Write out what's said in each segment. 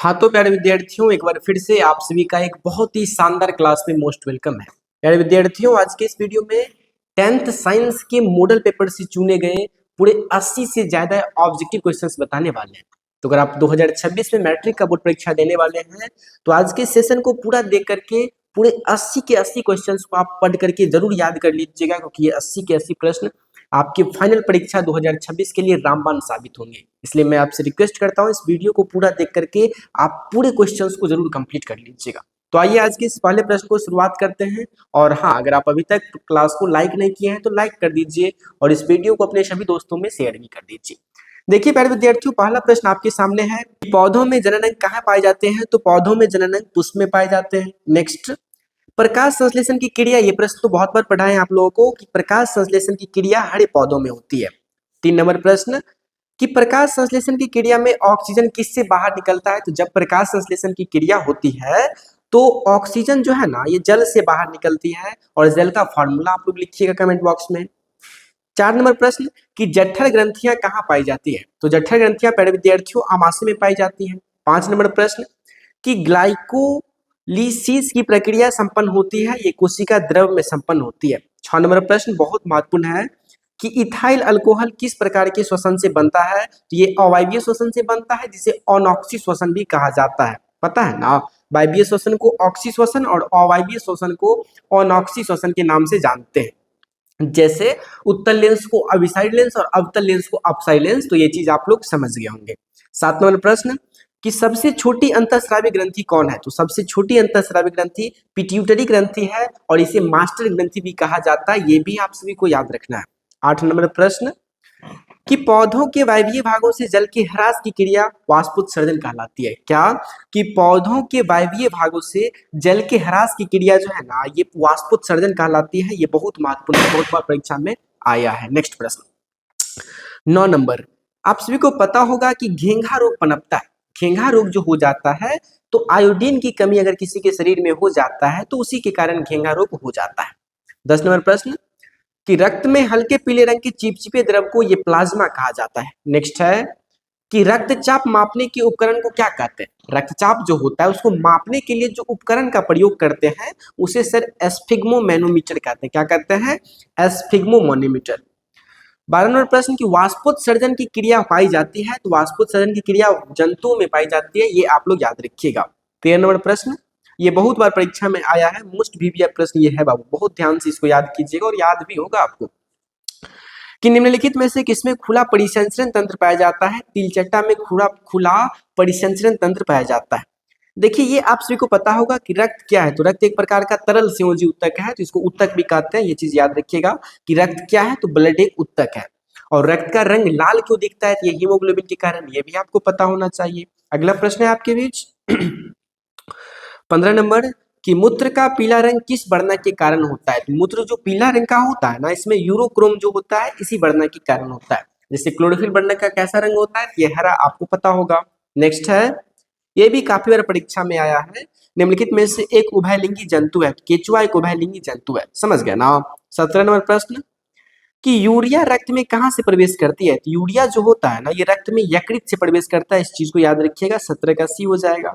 हाँ तो प्यारे विद्यार्थियों, एक बार फिर से आप सभी का एक बहुत ही शानदार क्लास में मोस्ट वेलकम है। प्यारे विद्यार्थियों, आज के इस वीडियो में 10th साइंस के मॉडल पेपर से चुने गए पूरे 80 से ज्यादा ऑब्जेक्टिव क्वेश्चंस बताने वाले हैं। तो अगर आप 2026 में मैट्रिक का बोर्ड परीक्षा देने वाले हैं तो आज के सेशन को पूरा देख करके पूरे 80 के 80 क्वेश्चंस को आप पढ़ करके जरूर याद कर लीजिएगा, क्योंकि ये 80 के 80 प्रश्न आपकी फाइनल परीक्षा 2026 के लिए रामबाण साबित होंगे। इसलिए मैं आपसे रिक्वेस्ट करता हूं, इस वीडियो को पूरा देख करके आप पूरे क्वेश्चंस को जरूर कंप्लीट कर लीजिएगा। तो आइए आज के इस पहले प्रश्न को शुरुआत करते हैं। और हाँ, अगर आप अभी तक क्लास को लाइक नहीं किए हैं तो लाइक कर दीजिए और इस वीडियो को अपने सभी दोस्तों में शेयर भी कर दीजिए। देखिए प्यारे विद्यार्थियों, पहला प्रश्न आपके सामने है, पौधों में जनन अंग कहाँ पाए जाते हैं? तो पौधों में जनन अंग पुष्प में पाए जाते हैं। नेक्स्ट, प्रकाश संश्लेषण की क्रिया, ये प्रश्न तो बहुत बार पढ़ा है आप लोगों को कि प्रकाश संश्लेषण की क्रिया हरे पौधों में होती है। 3 नंबर प्रश्न कि प्रकाश संश्लेषण की क्रिया में ऑक्सीजन किससे बाहर निकलता है? तो जब प्रकाश संश्लेषण की क्रिया होती है तो ऑक्सीजन जो है ना, ये जल से बाहर निकलती है और जल का फॉर्मूला आप लोग लिखिएगा कमेंट बॉक्स में। 4 नंबर प्रश्न कि जठर ग्रंथियां कहाँ पाई जाती है? तो जठर ग्रंथियां प्यारे विद्यार्थियों आमाशय में पाई जाती हैं। 5 नंबर प्रश्न कि ग्लाइकोलिसिस की प्रक्रिया संपन्न होती है, ये कोशिका द्रव में संपन्न होती है। 6 नंबर प्रश्न बहुत महत्वपूर्ण है कि इथाइल अल्कोहल किस प्रकार के श्वसन से बनता है? तो ये अवायवीय श्वसन से बनता है, जिसे अनॉक्सी श्वसन भी कहा जाता है। पता है ना, वायवीय श्वसन को ऑक्सी श्वसन और अवायवीय श्वसन को अनॉक्सी श्वसन के नाम से जानते हैं। जैसे उत्तल लेंस को अविसाइड लेंस और अवतल लेंस को अपसाइड लेंस, तो ये चीज आप लोग समझ गए होंगे। 7 नंबर प्रश्न कि सबसे छोटी अंतःस्रावी ग्रंथि कौन है? तो सबसे छोटी अंतःस्रावी ग्रंथि पिट्यूटरी ग्रंथि है और इसे मास्टर ग्रंथि भी कहा जाता है, ये भी आप सभी को याद रखना है। 8 नंबर प्रश्न कि पौधों के वायवीय भागों से जल के ह्रास की क्रिया वाष्पोत्सर्जन कहलाती है। क्या? कि पौधों के वायवीय भागों से जल के ह्रास की क्रिया जो है ना, ये वाष्पोत्सर्जन कहलाती है। ये बहुत महत्वपूर्ण है, बहुत बार परीक्षा में आया है। नेक्स्ट प्रश्न 9 नंबर, आप सभी को पता होगा कि घेंघा रोग पनपता है। घेंघा रोग जो हो जाता है तो आयोडीन की कमी अगर किसी के शरीर में हो जाता है तो उसी के कारण घेंघा रोग हो जाता है। 10 नंबर प्रश्न कि रक्त में हल्के पीले रंग के चिपचिपे द्रव को ये प्लाज्मा कहा जाता है। नेक्स्ट है कि रक्तचाप मापने के उपकरण को क्या कहते हैं? रक्तचाप जो होता है उसको मापने के लिए जो उपकरण का प्रयोग करते हैं उसे सर एस्फिग्मोमैनोमीटर कहते हैं। क्या कहते हैं? एस्फिग्मोमैनोमीटर। 12 नंबर प्रश्न की वाष्पोत्सर्जन की क्रिया पाई जाती है, तो वाष्पोत्सर्जन की क्रिया जंतुओं में पाई जाती है, ये आप लोग याद रखिएगा। 13 नंबर प्रश्न, ये बहुत बार परीक्षा में आया है, मोस्ट वीवीआई प्रश्न ये है बाबू, बहुत ध्यान से इसको याद कीजिएगा और याद भी होगा आपको। कि निम्नलिखित में से किसमें खुला परिसंचरण तंत्र पाया जाता है? तिलचट्टा में खुला परिसंचरण तंत्र पाया जाता है। देखिए, ये आप सभी को पता होगा कि रक्त क्या है? तो रक्त एक प्रकार का तरल संयोजी उत्तक है, तो इसको उत्तक भी कहते हैं। ये चीज याद रखिएगा कि रक्त क्या है, तो ब्लड एक उत्तक है। और रक्त का रंग लाल क्यों दिखता है? तो ये हीमोग्लोबिन के कारण, ये भी आपको पता होना चाहिए। अगला प्रश्न है आपके बीच 15 नंबर कि मूत्र का पीला रंग किस वर्ण के कारण होता है? तो मूत्र जो पीला रंग का होता है ना, इसमें यूरोक्रोम जो होता है इसी वर्ण के कारण होता है। जैसे क्लोरोफिल वर्ण का कैसा रंग होता है? ये हरा, आपको पता होगा। नेक्स्ट है, ये भी काफी बार परीक्षा में आया है, निम्नलिखित में से एक उभयलिंगी जंतु है। केचुआ एक उभयलिंगी जंतु है, समझ गया ना। 17 नंबर प्रश्न कि यूरिया रक्त में कहां से प्रवेश करती है? तो यूरिया जो होता है ना, ये रक्त में यकृत से प्रवेश करता है, इस चीज को याद रखिएगा। 17 का सी हो जाएगा।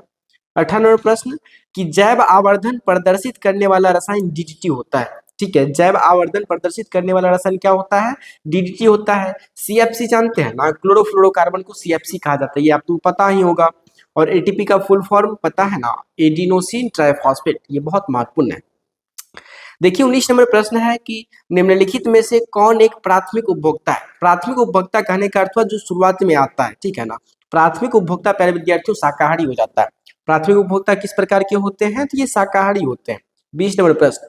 18 नंबर प्रश्न कि जैव आवर्धन प्रदर्शित करने वाला रसायन डीडीटी होता है। ठीक है, जैव आवर्धन प्रदर्शित करने वाला रसायन क्या होता है? डीडीटी होता है। सीएफसी जानते हैं ना, क्लोरोफ्लोरोकार्बन को सीएफसी कहा जाता है, ये आपको पता ही होगा। और एटीपी का फुल फॉर्म पता है ना, एडिनोसिन ट्राइफॉस्फेट, ये बहुत महत्वपूर्ण है। देखिए 19 नंबर प्रश्न है कि निम्नलिखित में से कौन एक प्राथमिक उपभोक्ता है? प्राथमिक उपभोक्ता कहने का अर्थ हुआ जो शुरुआत में आता है, ठीक है ना। प्राथमिक उपभोक्ता प्यारे विद्यार्थियों शाकाहारी हो जाता है। प्राथमिक उपभोक्ता किस प्रकार के होते हैं? तो ये शाकाहारी होते हैं। 20 नंबर प्रश्न,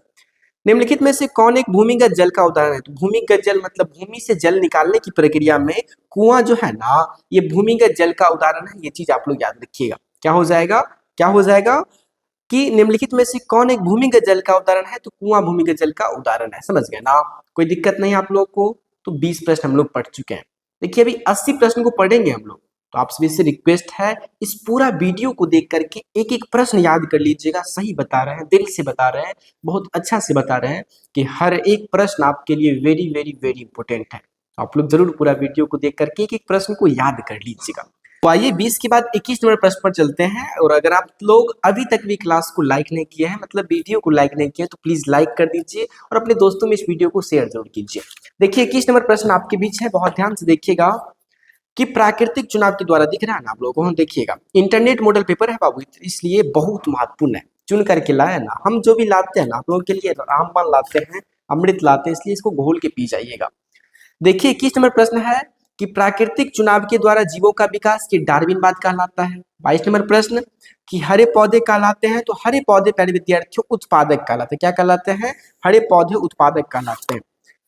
निम्नलिखित में से कौन एक भूमिगत जल का उदाहरण है? तो भूमिगत जल मतलब भूमि से जल निकालने की प्रक्रिया में कुआं जो है ना, ये भूमिगत जल का उदाहरण है। ये चीज आप लोग याद रखिएगा। क्या हो जाएगा? क्या हो जाएगा कि निम्नलिखित में से कौन एक भूमिगत जल का उदाहरण है? तो कुआं भूमिगत जल का उदाहरण है, समझ गए ना। कोई दिक्कत नहीं आप लोग को। तो 20 प्रश्न हम लोग पढ़ चुके हैं। देखिए अभी 80 प्रश्न को पढ़ेंगे हम लोग। तो आप सभी से रिक्वेस्ट है, इस पूरा वीडियो को देख करके एक एक प्रश्न याद कर लीजिएगा। सही बता रहे हैं, दिल से बता रहे हैं, बहुत अच्छा से बता रहे हैं कि हर एक प्रश्न आपके लिए वेरी वेरी वेरी इंपॉर्टेंट है। आप लोग जरूर पूरा वीडियो को देख करके एक एक प्रश्न को याद कर लीजिएगा। तो आइए 20 के बाद 21 नंबर प्रश्न पर चलते हैं। और अगर आप लोग अभी तक भी क्लास को लाइक नहीं किए हैं, मतलब वीडियो को लाइक नहीं किए, तो प्लीज लाइक कर दीजिए और अपने दोस्तों में इस वीडियो को शेयर जरूर कीजिए। देखिए 21 नंबर प्रश्न आपके बीच है, बहुत ध्यान से देखिएगा कि प्राकृतिक चुनाव के द्वारा, दिख रहा है ना आप लोगों को, देखिएगा इंटरनेट मॉडल पेपर है बाबू, इसलिए बहुत महत्वपूर्ण है, चुन करके लाए ना। हम जो भी लाते हैं ना आप लोगों के लिए रामबाण लाते हैं, अमृत लाते हैं, इसलिए इसको घोल के पी जाइएगा। देखिए 21 नंबर प्रश्न है कि प्राकृतिक चुनाव के द्वारा जीवों का विकास ये डार्विनवाद कहलाता है। 22 नंबर प्रश्न कि हरे पौधे कहलाते हैं, तो हरे पौधे प्यारे विद्यार्थियों उत्पादक कहलाते हैं। क्या कहलाते हैं? हरे पौधे उत्पादक कहलाते हैं।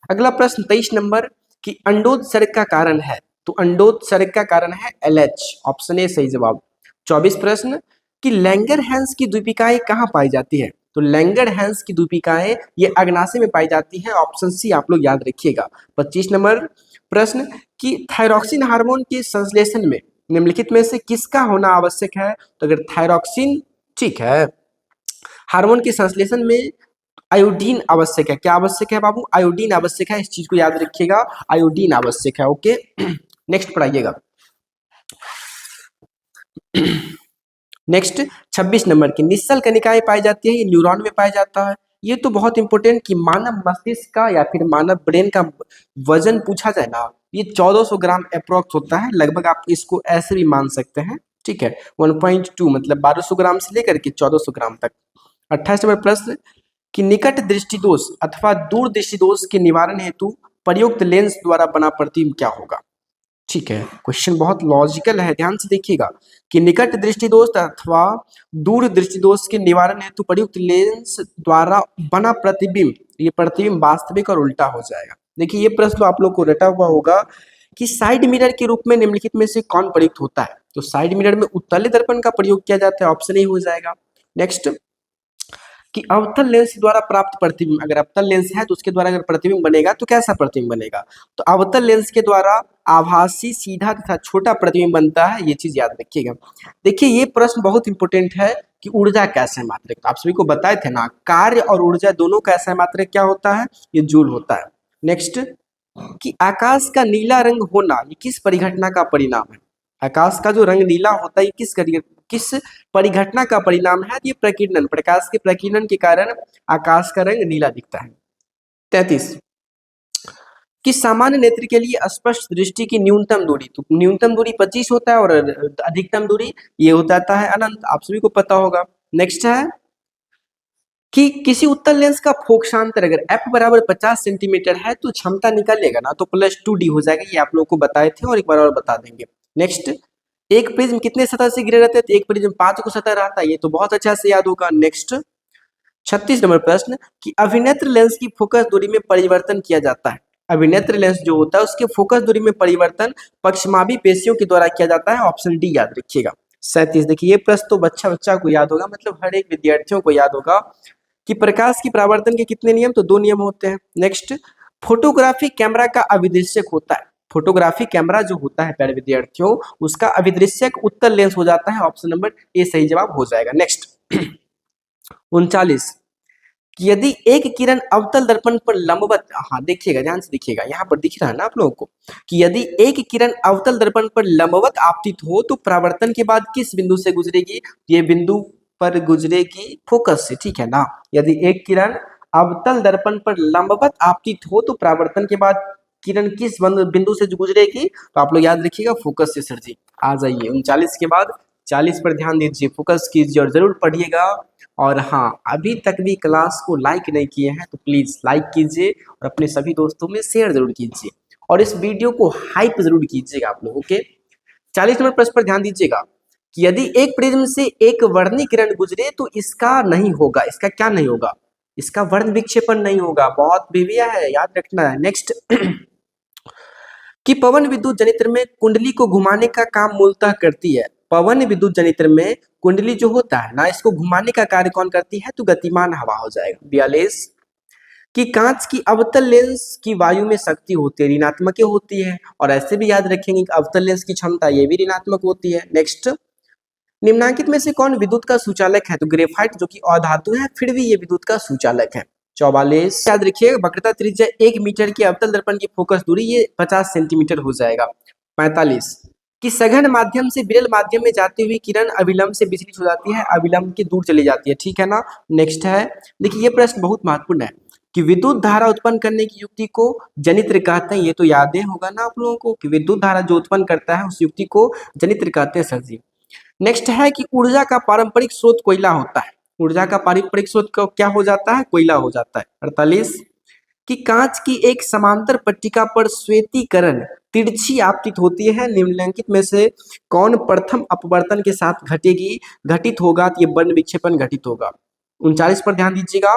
अगला प्रश्न 23 नंबर कि अंडोत्सर्ग का कारण है, तो अंडोत्सर्ग का कारण है LH, ऑप्शन ए सही जवाब। 24 प्रश्न कि लैंगरहैंस की द्वीपिकाएं कहाँ पाई जाती है, तो लैंगरहैंस की द्वीपिकाएं ये अग्नाशय में पाई जाती है, ऑप्शन सी आप लोग याद रखिएगा। 25 नंबर प्रश्न कि थायरॉक्सिन हार्मोन के संश्लेषण में निम्नलिखित में से किसका होना आवश्यक है, तो अगर थायरॉक्सिन, ठीक है, हार्मोन के संश्लेषण में आयोडीन आवश्यक है। क्या आवश्यक है बाबू? आयोडीन आवश्यक है, इस चीज को याद रखिएगा, आयोडीन आवश्यक है। ओके नेक्स्ट पढ़ाइएगा। नेक्स्ट 26 नंबर की निश्चल कणिकाएं पाई जाती है, ये न्यूरॉन में पाया जाता है। ये तो बहुत इंपॉर्टेंट कि मानव मस्तिष्क का या फिर मानव ब्रेन का वजन पूछा जाए ना, ये 1400 ग्राम अप्रोक्स होता है लगभग, आप इसको ऐसे भी मान सकते हैं, ठीक है। 1.2 मतलब 1200 ग्राम से लेकर के 1400 ग्राम तक। 28 नंबर प्रश्न कि निकट दृष्टि दोष अथवा दूर दृष्टि दोष के निवारण हेतु प्रयुक्त लेंस द्वारा बना प्रतिबिंब क्या होगा? ठीक है, क्वेश्चन बहुत लॉजिकल है, ध्यान से देखिएगा कि निकट दृष्टि दोष अथवा दूर दृष्टि दोष के निवारण हेतु प्रयुक्त लेंस द्वारा बना प्रतिबिंब, ये प्रतिबिंब वास्तविक और उल्टा हो जाएगा। देखिए ये प्रश्न तो आप लोग को रटा हुआ होगा कि साइड मिरर के रूप में निम्नलिखित में से कौन प्रयुक्त होता है, तो साइड मिरर में उत्तल दर्पण का प्रयोग किया जाता है, ऑप्शन ए हो जाएगा। नेक्स्ट कि अवतल लेंस द्वारा प्राप्त प्रतिबिंब, अगर अवतल लेंस है तो उसके द्वारा अगर प्रतिबिंब बनेगा तो कैसा प्रतिबिंब बनेगा, तो अवतल लेंस के द्वारा आभासी सीधा तथा छोटा प्रतिबिंब बनता है, ये चीज याद रखिएगा। देखिए ये प्रश्न बहुत इंपॉर्टेंट है कि ऊर्जा कैसे मात्रक, तो आप सभी को बताए थे ना, कार्य और ऊर्जा दोनों कैसे मात्रक क्या होता है, ये जूल होता है। नेक्स्ट कि आकाश का नीला रंग होना ये किस परिघटना का परिणाम है, आकाश का जो रंग नीला होता है किस परिघटना का परिणाम है, ये प्रकीर्णन, प्रकाश के प्रकीर्णन के कारण आकाश का रंग नीला दिखता है। 33 कि सामान्य नेत्र के लिए स्पष्ट दृष्टि की न्यूनतम दूरी, तो न्यूनतम दूरी 25 होता है और अधिकतम दूरी ये हो जाता है अनंत, आप सभी को पता होगा। नेक्स्ट है कि किसी उत्तल लेंस का फोकसांतर अगर f बराबर 50 सेंटीमीटर है तो क्षमता निकालेगा ना तो +2d हो जाएगा, ये आप लोगों को बताए थे और एक बार और बता देंगे। नेक्स्ट एक प्रिज्म कितने सतह से घिरे रहते हैं, तो एक प्रिज्म 5 को सतह रहता है, ये तो बहुत अच्छा से याद होगा। नेक्स्ट 36 नंबर प्रश्न कि अभिनेत्र लेंस की फोकस दूरी में परिवर्तन किया जाता है, अभिनेत्र लेंस जो होता है उसके फोकस दूरी में परिवर्तन पक्षमापी पेशियों के द्वारा किया जाता है, ऑप्शन डी याद रखिएगा। 37 देखिए ये प्रश्न तो बच्चा को याद होगा, मतलब हर एक विद्यार्थियों को याद होगा कि प्रकाश की परावर्तन के कितने नियम, तो 2 नियम होते हैं। नेक्स्ट फोटोग्राफी कैमरा का अभिदृश्यक होता है, फोटोग्राफी कैमरा जो होता है प्यारे विद्यार्थियों उसका अभिदृश्यक उत्तल लेंस हो जाता है, ऑप्शन नंबर ए सही जवाब हो जाएगा। नेक्स्ट 39 कि यदि एक किरण अवतल दर्पण पर लंबवत, हाँ देखिएगा ध्यान से देखिएगा, यहाँ पर दिख रहा है ना आप लोगों को कि यदि एक किरण अवतल दर्पण पर लंबवत आपतित हो तो परावर्तन के बाद किस बिंदु से गुजरेगी, ये बिंदु पर गुजरेगी फोकस से, ठीक है ना। यदि एक किरण अवतल दर्पण पर लंबवत आपतित हो तो परावर्तन के बाद किरण किस बिंदु से गुजरेगी, तो आप लोग याद रखिएगा फोकस से। सर जी आ जाइए 39 के बाद 40 पर ध्यान दीजिए, फोकस कीजिए और जरूर पढ़िएगा। और हाँ अभी तक भी क्लास को लाइक नहीं किए हैं तो प्लीज लाइक कीजिए और अपने सभी दोस्तों में शेयर जरूर कीजिए और इस वीडियो को हाइप जरूर कीजिएगा आप लोग। ओके 40 नंबर प्रश्न पर ध्यान दीजिएगा कि यदि एक प्रिज्म से एक वर्णी किरण गुजरे तो इसका नहीं होगा, इसका क्या नहीं होगा, इसका वर्ण विक्षेपण नहीं होगा, बहुत बेविया है याद रखना है। नेक्स्ट कि पवन विद्युत जनित्र में कुंडली को घुमाने का काम मूलतः करती है, पवन विद्युत जनित्र में कुंडली जो होता है ना इसको घुमाने का कार्य कौन करती है, तो गतिमान हवा हो जाएगा। 42 कि कांच की अवतल लेंस की वायु में शक्ति होती है, ऋणात्मक होती है, और ऐसे भी याद रखेंगे कि अवतल लेंस की क्षमता ये भी ऋणात्मक होती है। नेक्स्ट निम्नलिखित में से कौन विद्युत का सुचालक है, तो ग्रेफाइट जो कि अधातु है फिर भी ये विद्युत का सुचालक है। 44 याद रखिए वक्रता त्रिज्या 1 मीटर की अवतल दर्पण की फोकस दूरी ये 50 सेंटीमीटर हो जाएगा। 45 कि सघन माध्यम से विरल माध्यम में जाती हुई किरण अविलंब से विचलित हो जाती है, अविलंब के दूर चली जाती है, ठीक है ना। नेक्स्ट है, देखिए ये प्रश्न बहुत महत्वपूर्ण है कि विद्युत धारा उत्पन्न करने की युक्ति को जनित्र कहते हैं। ये तो याद ही होगा ना आप लोगों को कि विद्युत धारा जो उत्पन्न करता है उस युक्ति को जनित्र कहते हैं सर जी। नेक्स्ट है कि ऊर्जा का पारंपरिक स्रोत कोयला होता है। ऊर्जा का पारंपरिक स्रोत क्या हो जाता है? कोयला हो जाता है। 48 कि कांच की एक समांतर पट्टिका पर श्वेतीकरण तिरछी आपतित होती है, निम्नलिखित में से कौन प्रथम अपवर्तन के साथ घटित होगा? तो ये वर्ण विक्षेपण घटित होगा। 39 पर ध्यान दीजिएगा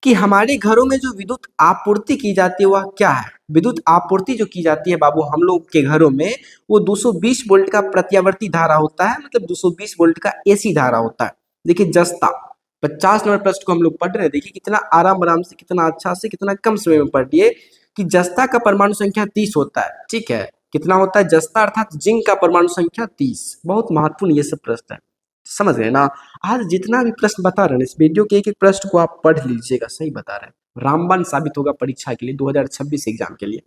कि हमारे घरों में जो विद्युत आपूर्ति की जाती है वह क्या है? विद्युत आपूर्ति जो की जाती है बाबू हम लोग के घरों में, वो 220 वोल्ट का प्रत्यावर्ती धारा होता है, मतलब 220 वोल्ट का एसी धारा होता है। देखिए जस्ता 50 नंबर प्रश्न को हम लोग पढ़ रहे हैं, देखिए कितना आराम से, कितना अच्छा से, कितना कम समय में पढ़ लिए कि जस्ता का परमाणु संख्या 30 होता है, ठीक है। कितना होता है? जस्ता अर्थात जिंक का परमाणु संख्या 30। बहुत महत्वपूर्ण ये सब प्रश्न है, समझ गए ना। आज जितना भी प्रश्न बता रहे हैं इस वीडियो के एक एक प्रश्न को आप पढ़ लीजिएगा, सही बता रहे हैं, रामबाण साबित होगा परीक्षा के लिए, 2026 एग्जाम के लिए।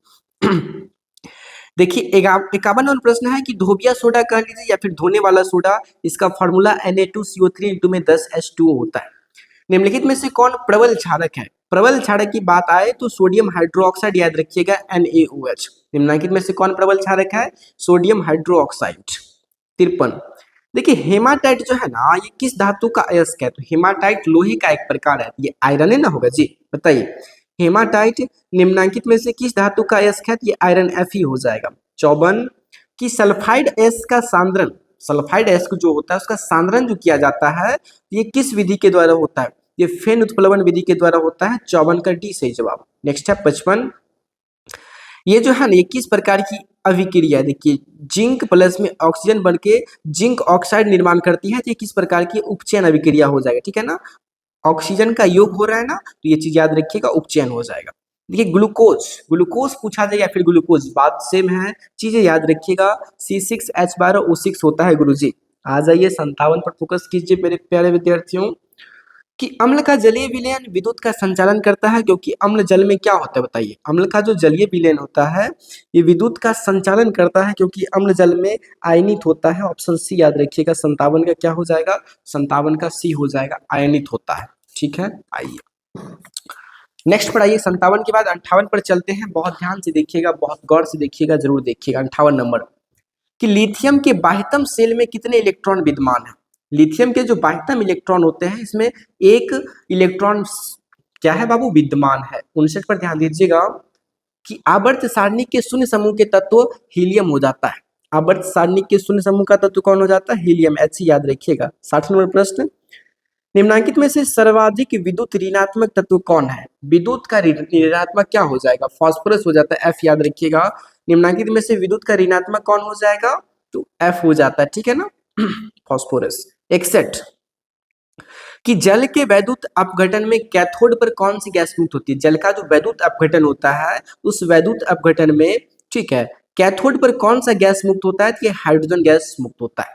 देखिए 51 नंबर प्रश्न है कि धोबिया सोडा कह लीजिए या फिर धोने वाला सोडा, इसका फॉर्मूला Na2CO3 में 10H2O होता है। निम्नलिखित में से कौन प्रबल क्षारक है? प्रबल क्षारक की बात आए तो सोडियम हाइड्रोक्साइड याद रखिएगा, NaOH। निम्नलिखित में से कौन प्रबल क्षारक है? Sodium hydroxide. 53 देखिए हेमाटाइट जो है ना, ये किस धातु का अयस्क है? तो हेमाटाइट लोहे का एक प्रकार है, ये आयरन है ना होगा जी, बताइए। हेमाटाइट निम्नलिखित में से किस धातु का अयस्क है? ये आयरन Fe हो जाएगा। 54 कि सल्फाइड एस का सांद्रण, सल्फाइड एस जो होता है उसका सांद्रण जो किया जाता है ये किस विधि के द्वारा होता है? ये फेन उत्प्लवन विधि के द्वारा होता है। 54 का डी सही जवाब। नेक्स्ट है 55 ये जो है ना, ये किस प्रकार की अभिक्रिया है? देखिए जिंक प्लस में ऑक्सीजन बन के जिंक ऑक्साइड निर्माण करती है, तो ये किस प्रकार की उपचयन अभिक्रिया हो जाएगा, ठीक है ना। ऑक्सीजन का योग हो रहा है ना, तो ये चीज याद रखिएगा, उपचयन हो जाएगा। देखिए ग्लूकोज, ग्लूकोज पूछा जाए या फिर ग्लूकोज, बात सेम है, चीजें याद रखिएगा। C6H12O6 होता है गुरुजी। आ जाइए 57 पर फोकस कीजिए मेरे प्यारे विद्यार्थियों कि अम्ल का जलीय विलयन विद्युत का संचालन करता है, क्योंकि अम्ल जल में क्या होता है बताइए? अम्ल का जो जलीय विलयन होता है ये विद्युत का संचालन करता है, क्योंकि अम्ल जल में आयनित होता है। ऑप्शन सी याद रखिएगा। 57 का क्या हो जाएगा? 57 का सी हो जाएगा, आयनित होता है, ठीक है। आइए नेक्स्ट पर आइए, 57 के बाद 58 पर चलते हैं। बहुत ध्यान से देखिएगा, बहुत गौर से देखिएगा, जरूर देखिएगा। 58 नंबर कि लिथियम के बाह्यतम सेल में कितने इलेक्ट्रॉन विद्यमान है? लिथियम के जो बाह्यतम इलेक्ट्रॉन होते हैं इसमें एक इलेक्ट्रॉन क्या है बाबू? विद्यमान है। 59 पर ध्यान दीजिएगा कि आवर्त सारणी के शून्य समूह के तत्व हीलियम हो जाता है। आवर्त सारणी के शून्य समूह का तत्व कौन हो जाता है? हीलियम, H याद रखिएगा। 60 नंबर प्रश्न निम्नलिखित में से सर्वाधिक विद्युत ऋणात्मक तत्व कौन है? विद्युत का ऋणात्मक क्या हो जाएगा? फास्फोरस हो जाता है, F याद रखिएगा। निम्नलिखित में से विद्युत का ऋणात्मक कौन हो जाएगा? तो F हो जाता है, ठीक है ना, फास्फोरस। 61 कि जल के वैद्युत अपघटन में कैथोड पर कौन सी गैस मुक्त होती है? जल का जो वैद्युत अपघटन होता है उस वैद्युत अपघटन में, ठीक है, कैथोड पर कौन सा गैस मुक्त होता है? तो ये हाइड्रोजन गैस मुक्त होता है।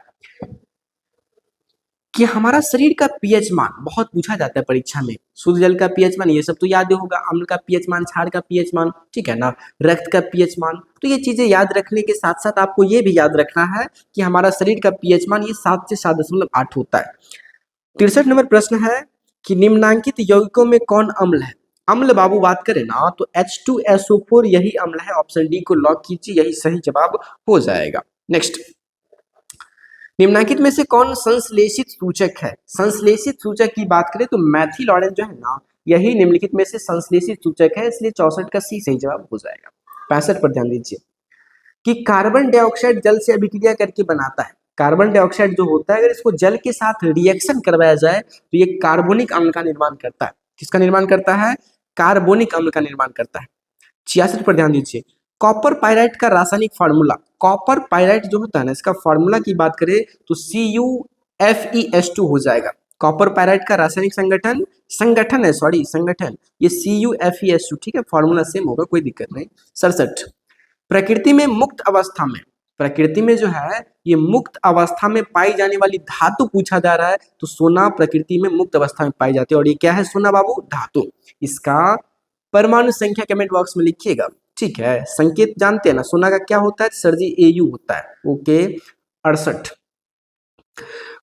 कि हमारा शरीर का पीएच मान बहुत पूछा जाता है परीक्षा में, शुद्ध जल का पीएच मान ये सब तो याद ही होगा, अम्ल का पीएच मान, क्षार का पीएच मान, ठीक है ना, रक्त का पीएच मान। तो ये चीजें याद रखने के साथ साथ आपको ये भी याद रखना है कि हमारा शरीर का पीएच मान ये 7 से 7.8 होता है। 63 नंबर प्रश्न है कि निम्नांकित यौगिकों में कौन अम्ल है? अम्ल बाबू बात करें ना तो H2SO4 यही अम्ल है। ऑप्शन डी को लॉक कीजिए, यही सही जवाब हो जाएगा। नेक्स्ट निम्नलिखित में से कौन संश्लेषित सूचक है? संश्लेषित सूचक की बात करें तो मैथिल ऑरेंज जो है ना, यही निम्नलिखित में से संश्लेषित सूचक है, इसलिए 64 का सी सही जवाब हो जाएगा। 65 पर ध्यान दीजिए कि कार्बन डाइऑक्साइड जल से अभिक्रिया करके बनाता है। कार्बन डाइऑक्साइड जो होता है अगर इसको जल के साथ रिएक्शन करवाया जाए तो ये कार्बोनिक अम्ल का निर्माण करता है। किसका निर्माण करता है? कार्बोनिक अम्ल का निर्माण करता है। 66 पर ध्यान दीजिए कॉपर पायराइट का रासायनिक फार्मूला, कॉपर पायराइट जो होता है ना इसका फार्मूला की बात करें तो CuFeS2 हो जाएगा। कॉपर पायराइट का रासायनिक संगठन है, सॉरी संगठन, ये CuFeS2, ठीक है, फार्मूला सेम होगा, कोई दिक्कत नहीं। 67 प्रकृति में मुक्त अवस्था में, प्रकृति में जो है ये मुक्त अवस्था में पाई जाने वाली धातु पूछा जा रहा है तो सोना प्रकृति में मुक्त अवस्था में पाई जाती है। और ये क्या है सोना बाबू? धातु। इसका परमाणु संख्या कमेंट बॉक्स में लिखिएगा, ठीक है, संकेत जानते हैं ना, सोना का क्या होता है सर जी, Au होता है। ओके 68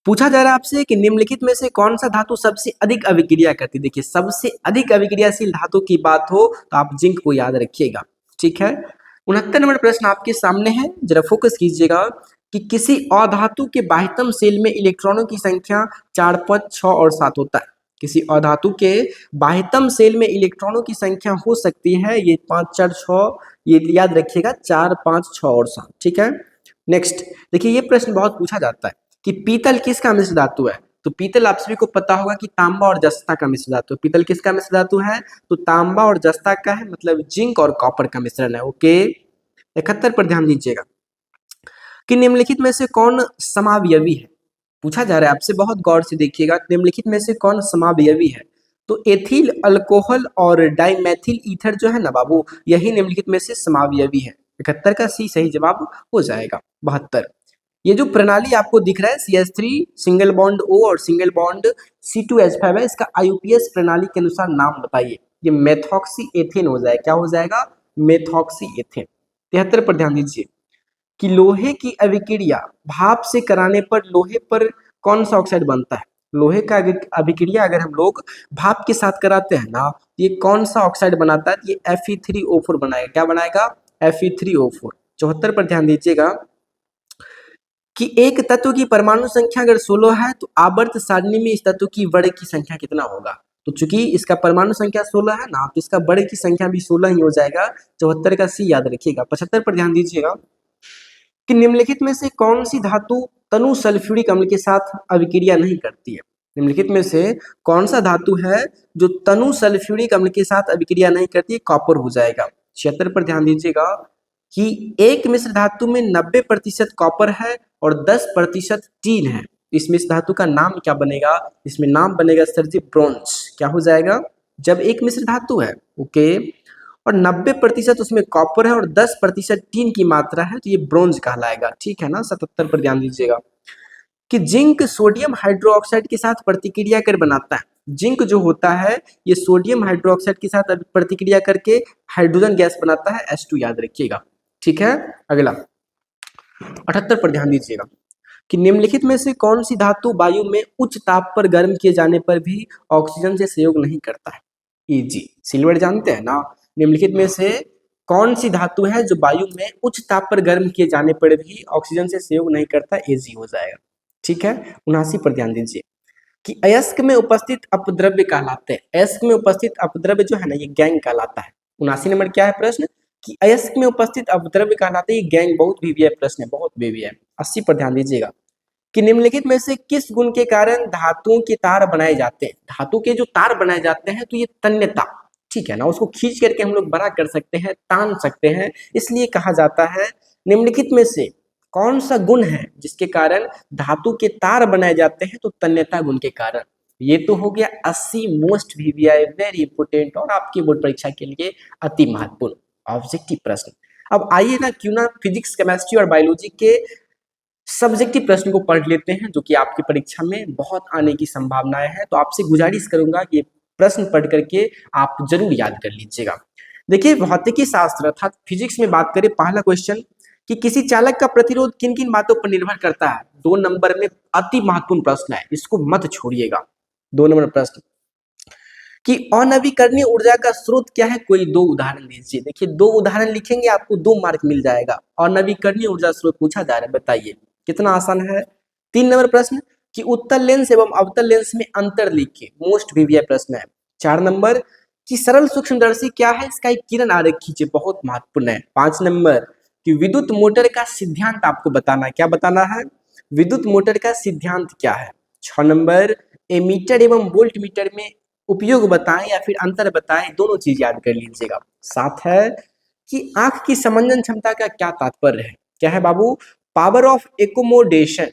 पूछा जा रहा है आपसे कि निम्नलिखित में से कौन सा धातु सबसे अधिक अभिक्रिया करती है। देखिए सबसे अधिक अभिक्रियाशील धातु की बात हो तो आप जिंक को याद रखिएगा। ठीक है, 69 नंबर प्रश्न आपके सामने है, जरा फोकस कीजिएगा कि किसी अधातु के बाह्यतम शेल में इलेक्ट्रॉनों की संख्या 4, 5, 6 और 7 होता है। किसी अधातु के बाह्यतम शेल में इलेक्ट्रॉनों की संख्या हो सकती है ये 5, 4, 6, ये याद रखिएगा 4, 5, 6 और 7। ठीक है, नेक्स्ट देखिए ये प्रश्न बहुत पूछा जाता है कि पीतल किसका मिश्र धातु है। तो पीतल आप सभी को पता होगा कि तांबा और जस्ता का मिश्र धातु है। पीतल किसका मिश्र धातु है, तो तांबा और जस्ता का है, मतलब जिंक और कॉपर का मिश्रण है। ओके 71 पर ध्यान दीजिएगा कि निम्नलिखित में से कौन समावयवी है। पूछा जा रहा है आपसे, बहुत गौर से देखिएगा, निम्नलिखित में से कौन समावयवी है। तो एथिल अल्कोहल और डाइमेथिल ईथर जो है ना बाबू, यही निम्नलिखित में से समावयवी है। 71 का सी सही जवाब हो जाएगा। 72 ये जो प्रणाली आपको दिख रहा है CH3 सिंगल बॉन्ड O और सिंगल बॉन्ड C2H5 है, इसका IUPAC प्रणाली के अनुसार नाम बताइए। ये मेथॉक्सी एथेन हो जाएगा, क्या हो जाएगा, मेथॉक्सी एथेन। 73 पर ध्यान दीजिए कि लोहे की अभिक्रिया भाप से कराने पर लोहे पर कौन सा ऑक्साइड बनता है। लोहे का अभिक्रिया अगर हम लोग भाप के साथ कराते हैं ना, ये कौन सा ऑक्साइड बनाता है, ये Fe3O4 बनाएगा। क्या बनाएगा, Fe3O4। 74 पर ध्यान दीजिएगा कि एक तत्व की परमाणु संख्या अगर 16 है तो आवर्त सारणी में इस तत्व की वर्ग की संख्या कितना होगा। तो चूंकि इसका परमाणु संख्या 16 है ना, तो इसका वर्ग की संख्या भी 16 ही हो जाएगा। 74 का सी याद रखिएगा। 75 पर ध्यान दीजिएगा कि निम्नलिखित में से कौन सी धातु तनु सल्फ्यूरिक अम्ल के साथ अभिक्रिया नहीं करती है। निम्नलिखित में से कौन सा धातु है जो तनु सल्फ्यूरिक अम्ल के साथ अभिक्रिया नहीं करती है, कॉपर हो जाएगा। 76 पर ध्यान दीजिएगा कि एक मिश्र धातु में 90% कॉपर है और 10% टीन है। इस मिश्र धातु का नाम क्या बनेगा, इसमें नाम बनेगा सर जी ब्रोंज। क्या हो जाएगा, जब एक मिश्र धातु है ओके और 90% उसमें कॉपर है और 10% टीन की मात्रा है, तो ये ब्रोंज कहलाएगा। ठीक है ना। 77 पर ध्यान दीजिएगा कि जिंक सोडियम हाइड्रोक्साइड के साथ प्रतिक्रिया कर बनाता है। जिंक जो होता है ये सोडियम हाइड्रोक्साइड के साथ प्रतिक्रिया करके हाइड्रोजन गैस बनाता है H2, याद रखिएगा। ठीक है, अगला 78 पर ध्यान दीजिएगा कि निम्नलिखित में से कौन सी धातु वायु में उच्च ताप पर गर्म किए जाने पर भी ऑक्सीजन से सहयोग नहीं करता है। Eg सिल्वर जानते हैं ना। निम्नलिखित में से कौन सी धातु है जो वायु में उच्च ताप पर गर्म किए जाने पर भी ऑक्सीजन से सहयोग नहीं करता, Ag हो जाएगा। ठीक है, 79 पर ध्यान दीजिए कि अयस्क में उपस्थित अपद्रव्य कहलाते हैं। अयस्क में उपस्थित अपद्रव्य जो है ना, ये गैंग कहलाता है। 79 नंबर क्या है प्रश्न कि अयस्क में उपस्थित अपद्रव्य कहलाते हैं, ये गैंग। बहुत बीवी प्रश्न है, बहुत बीवी है। 80 पर ध्यान दीजिएगा कि निम्नलिखित में से किस गुण के कारण धातुओं के तार बनाए जाते हैं। धातु के जो तार बनाए जाते हैं तो ये तन्यता, ठीक है ना, उसको खींच करके हम लोग बड़ा कर सकते हैं, तान सकते हैं, इसलिए कहा जाता है निम्नलिखित में से कौन सा गुण है जिसके कारण धातु के तार बनाए जाते हैं, तो तन्यता गुण के कारण। ये तो हो गया 80 मोस्ट VVI वेरी इंपोर्टेंट और आपकी बोर्ड परीक्षा के लिए अति महत्वपूर्ण ऑब्जेक्टिव प्रश्न। अब आइए ना, क्यों ना फिजिक्स, केमिस्ट्री और बायोलॉजी के सब्जेक्टिव प्रश्न को पढ़ लेते हैं, जो कि आपकी परीक्षा में बहुत आने की संभावनाएं हैं। तो आपसे गुजारिश करूंगा कि प्रश्न पढ़ करके आप जरूर याद कर लीजिएगा। देखिए भौतिकी शास्त्र अर्थात फिजिक्स में बात करें, पहला क्वेश्चन कि किसी चालक का प्रतिरोध किन किन बातों पर निर्भर करता है। 2 नंबर में अति महत्वपूर्ण प्रश्न है, इसको मत छोड़िएगा। 2 नंबर प्रश्न कि अनवीकरणीय ऊर्जा का स्रोत क्या है, कोई 2 उदाहरण दीजिए। देखिए 2 उदाहरण लिखेंगे, आपको 2 मार्क मिल जाएगा। अनवीकरणीय ऊर्जा स्रोत पूछा जा रहा है, बताइए कितना आसान है। 3 नंबर प्रश्न कि उत्तल लेंस एवं अवतल लेंस में अंतर लिखिए, मोस्ट VVI प्रश्न है। 4 नंबर कि सरल सूक्ष्मदर्शी क्या है, इसका एक किरण आरेख खींचिए, बहुत महत्वपूर्ण है। 5 नंबर कि विद्युत मोटर का सिद्धांत आपको बताना है। क्या बताना है, विद्युत मोटर का सिद्धांत क्या है। 6 नंबर एमीटर एवं वोल्ट मीटर में उपयोग बताएं या फिर अंतर बताएं, दोनों चीज याद कर लीजिएगा। 7 है कि आंख की समंजन क्षमता का क्या तात्पर्य है। क्या है बाबू, पावर ऑफ एकोमोडेशन।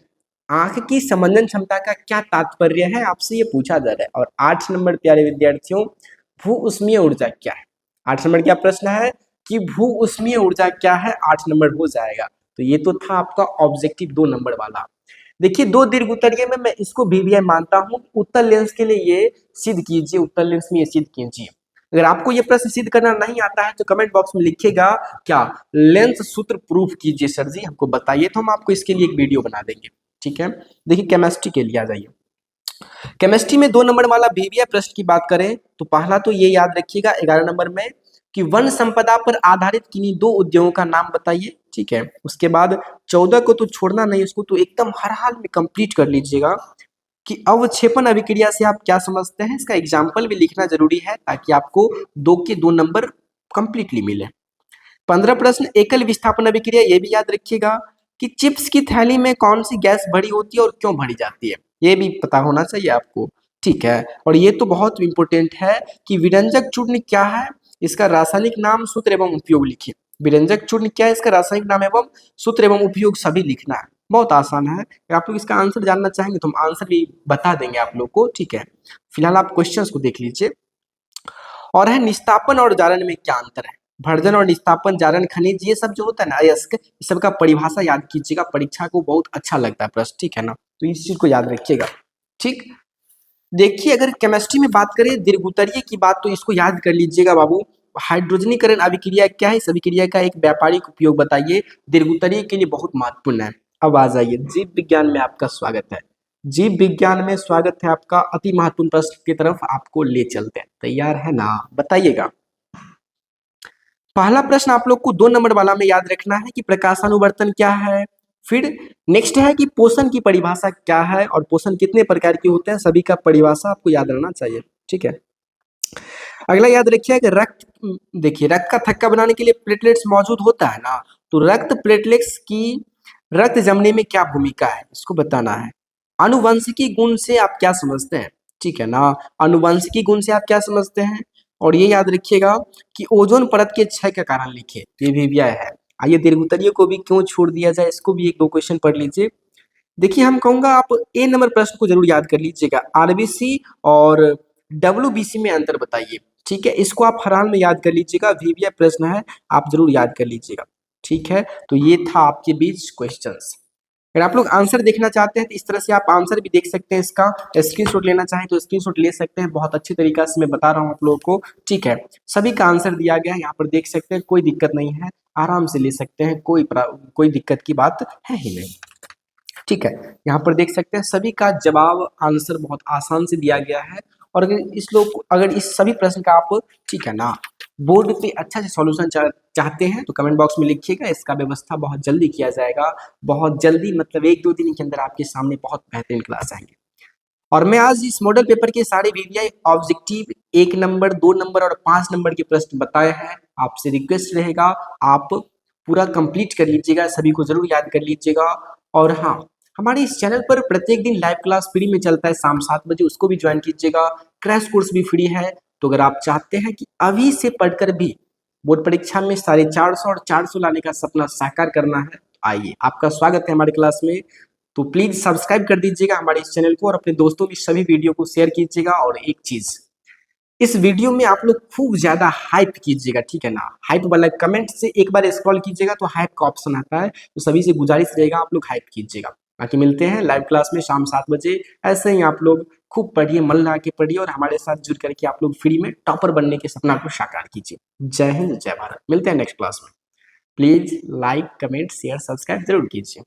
आंख की समंजन क्षमता का क्या तात्पर्य है, आपसे ये पूछा जा रहा है। और 8 नंबर प्यारे विद्यार्थियों, भू उष्मीय ऊर्जा क्या है। 8 नंबर क्या प्रश्न है कि भू उष्मीय ऊर्जा क्या है, 8 नंबर हो जाएगा। तो ये तो था आपका ऑब्जेक्टिव 2 नंबर वाला। देखिए 2 दीर्घ उत्तरीय में मैं इसको VVI मानता हूं। उत्तल लेंस के लिए ये सिद्ध कीजिए, उत्तल लेंस में ये सिद्ध कीजिए। अगर आपको ये प्रश्न सिद्ध करना नहीं आता है तो कमेंट बॉक्स में लिखिएगा क्या लेंथ सूत्र प्रूफ कीजिए सर जी, हमको बताइए, तो हम आपको इसके लिए एक वीडियो बना देंगे। ठीक है, देखिए केमिस्ट्री के लिए आ जाइए। केमिस्ट्री में 2 नंबर वाला वीवीआई प्रश्न की बात करें तो पहला तो ये याद रखिएगा 11 नंबर में कि वन संपदा पर आधारित किन्हीं 2 उद्योगों का नाम बताइए। ठीक है, उसके बाद 14 को तो छोड़ना नहीं, उसको तो एकदम हर हाल में कंप्लीट कर लीजिएगा कि अवक्षेपण अभिक्रिया से आप क्या समझते हैं, इसका एग्जाम्पल भी लिखना जरूरी है ताकि आपको 2 के 2 नंबर कंप्लीटली मिले। 15 प्रश्न एकल विस्थापन अभिक्रिया, ये भी याद रखिएगा कि चिप्स की थैली में कौन सी गैस भरी होती है और क्यों भरी जाती है, ये भी पता होना चाहिए आपको। ठीक है, और ये तो बहुत इंपॉर्टेंट है कि विरंजक चूर्ण क्या है, इसका रासायनिक नाम, सूत्र एवं उपयोग लिखिए। विरंजक चूर्ण क्या है, इसका रासायनिक नाम एवं सूत्र एवं उपयोग सभी लिखना है, बहुत आसान है। अगर आप लोग इसका आंसर जानना चाहेंगे तो हम आंसर भी बता देंगे आप लोग को। ठीक है, फिलहाल आप क्वेश्चंस को देख लीजिए। और है निस्तापन और जारण में क्या अंतर है, भर्जन और निस्तापन, जारण, खनिज, ये सब जो होता है ना अयस्क, इस सब का परिभाषा याद कीजिएगा, परीक्षा को बहुत अच्छा लगता है प्रश्न। ठीक है ना, तो इस चीज को याद रखिएगा। ठीक, देखिए अगर केमिस्ट्री में बात करें दीर्घउत्तरीय की बात तो इसको याद कर लीजिएगा बाबू। हाइड्रोजनीकरण अभिक्रिया क्या है, इस अभिक्रिया का एक व्यापारिक उपयोग बताइए, दीर्घउत्तरीय के लिए बहुत महत्वपूर्ण है। अब आ जाइए जीव विज्ञान में आपका स्वागत है। जीव विज्ञान में स्वागत है आपका, अति महत्वपूर्ण प्रश्न की तरफ आपको ले चलते हैं, तैयार है ना, बताइएगा। पहला प्रश्न आप लोग को 2 नंबर वाला में याद रखना है कि प्रकाशानुवर्तन क्या है। फिर नेक्स्ट है कि पोषण की परिभाषा क्या है और पोषण कितने प्रकार के होते हैं, सभी का परिभाषा आपको याद रहना चाहिए। ठीक है, अगला याद रखिए कि रक्त, देखिए रक्त का थक्का बनाने के लिए प्लेटलेट्स मौजूद होता है ना, तो रक्त प्लेटलेट्स की रक्त जमने में क्या भूमिका है, इसको बताना है। आनुवंशिकी गुण से आप क्या समझते हैं, ठीक है ना, आनुवंशिकी गुण से आप क्या समझते हैं। और ये याद रखिएगा कि ओजोन परत के क्षय का कारण लिखिए, ये भी व्यय है। आइए दीर्घोत्तरीय को भी क्यों छोड़ दिया जाए, इसको भी 1-2 क्वेश्चन पढ़ लीजिए। देखिए हम कहूंगा आप ए नंबर प्रश्न को जरूर याद कर लीजिएगा, आरबीसी और डब्ल्यूबीसी में अंतर बताइए। ठीक है, इसको आप हर हाल में याद कर लीजिएगा, वीवीआई प्रश्न है, आप जरूर याद कर लीजिएगा। ठीक है, तो ये था आपके बीच क्वेश्चंस। अगर आप लोग आंसर देखना चाहते हैं तो इस तरह से आप आंसर भी देख सकते हैं, इसका स्क्रीनशॉट लेना चाहें तो स्क्रीनशॉट ले सकते हैं, बहुत अच्छी तरीका से मैं बता रहा हूँ आप लोगों को। ठीक है, सभी का आंसर दिया गया है, यहाँ पर देख सकते हैं, कोई दिक्कत नहीं है, आराम से ले सकते हैं, कोई दिक्कत की बात है ही नहीं। ठीक है, यहाँ पर देख सकते हैं सभी का जवाब आंसर बहुत आसान से दिया गया है। और अगर इस सभी प्रश्न का आप, ठीक है ना, बोर्ड पे अच्छा से सॉल्यूशन चाहते हैं तो कमेंट बॉक्स में लिखिएगा, इसका व्यवस्था बहुत जल्दी किया जाएगा, बहुत जल्दी, मतलब 1-2 दिन के अंदर आपके सामने बहुत बेहतरीन क्लास आएंगे। और मैं आज इस मॉडल पेपर के सारे वीवीआई ऑब्जेक्टिव 1 नंबर, 2 नंबर और 5 नंबर के प्रश्न बताए हैं। आपसे रिक्वेस्ट रहेगा आप पूरा कंप्लीट कर लीजिएगा, सभी को जरूर याद कर लीजिएगा। और हाँ, हमारे इस चैनल पर प्रत्येक दिन लाइव क्लास फ्री में चलता है शाम 7 बजे, उसको भी ज्वाइन कीजिएगा। क्रैश कोर्स भी फ्री है, तो अगर आप चाहते हैं कि अभी से पढ़कर भी बोर्ड परीक्षा में 450 और 400 लाने का सपना साकार करना है, आइए, आपका स्वागत है हमारे क्लास में। तो प्लीज सब्सक्राइब कर दीजिएगा हमारे इस चैनल को और अपने दोस्तों की सभी वीडियो को शेयर कीजिएगा। और एक चीज, इस वीडियो में आप लोग खूब ज्यादा हाइप कीजिएगा, ठीक है ना, हाइप वाला कमेंट से एक बार स्क्रॉल कीजिएगा तो हाइप का ऑप्शन आता है, तो सभी से गुजारिश रहेगा आप लोग हाइप कीजिएगा। बाकी मिलते हैं लाइव क्लास में शाम 7 बजे, ऐसे ही आप लोग खूब पढ़िए, मन लगा के पढ़िए और हमारे साथ जुड़ करके आप लोग फ्री में टॉपर बनने के सपना को साकार कीजिए। जय हिंद, जय भारत, मिलते हैं नेक्स्ट क्लास में। Please like, comment, share, subscribe जरूर कीजिए।